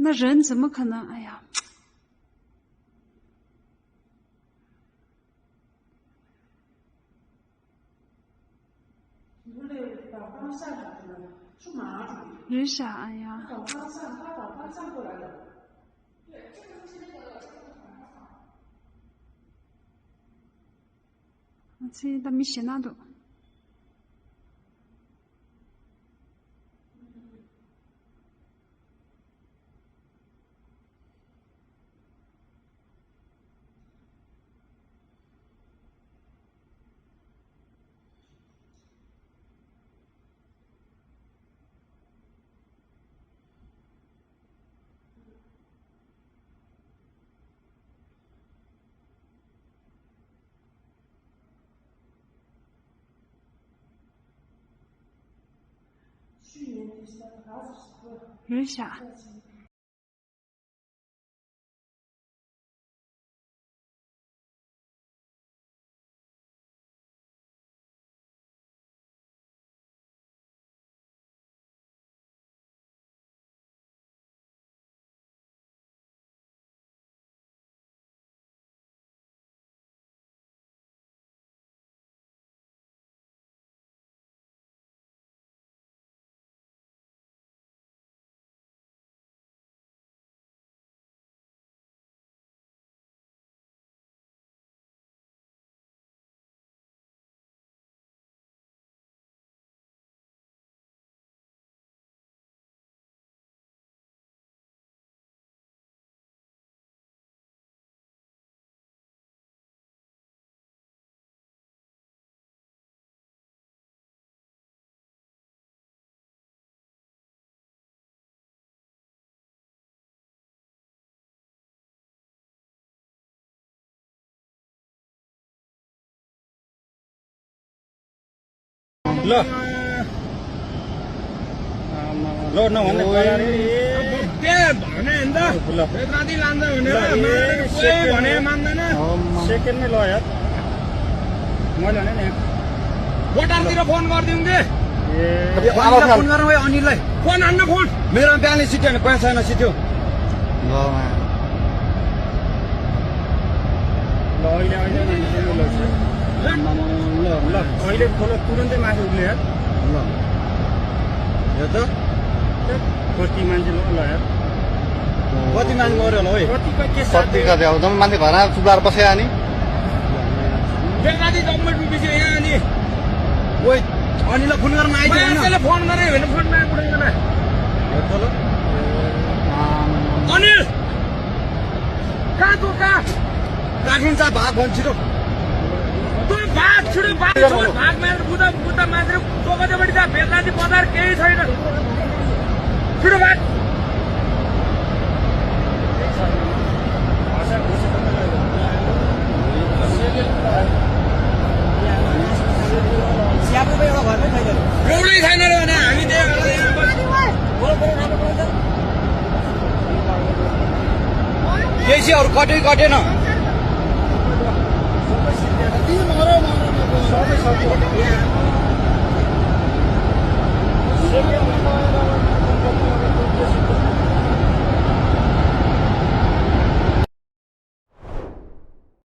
那人怎么可能？哎呀！你说这导方向啥的，是马主。人傻，哎呀！导方向，他导方向过来的。对，这个就是那个。这他没写那都。去年第三还是几个？人傻。ल ल नभन्दा भने अन्त राति लान्छ भनेर भने मान्दैन सेकेन्डमै ल यार मैले भने नि भोटारतिर फोन गरिदिउँ कि फोन गरौँ है अनिललाई फोन हान्न फोन मेरो बिहानै सिट्यो भने पैसा छैन सिट्यो ल अहिले खोलो तुरन्तै माथि उठ्ने यार ल यो त कति मान्छे ल यार कति मान्छे मऱ्यो होला है कति कति अब जम्मा मान्छे घरमा चुलाएर बसेको नि बेलुका गभर्मेन्ट बिजी यहाँ अनि ओइ अनिललाई फोन गर्न आइदियो फोन गरे भने फोनमा उठाउँदैन अनिल कहाँ तँ कहाँ राखिन्छ भाग भन्छ छिटो भाग छिटो भाग भाग मात्र बुद्ध मात्र दोकानपट्टि त बेलुका बजार केही छैन छिटो भाग एउटै छैन रे भने हामी केसीहरू कटेन सबै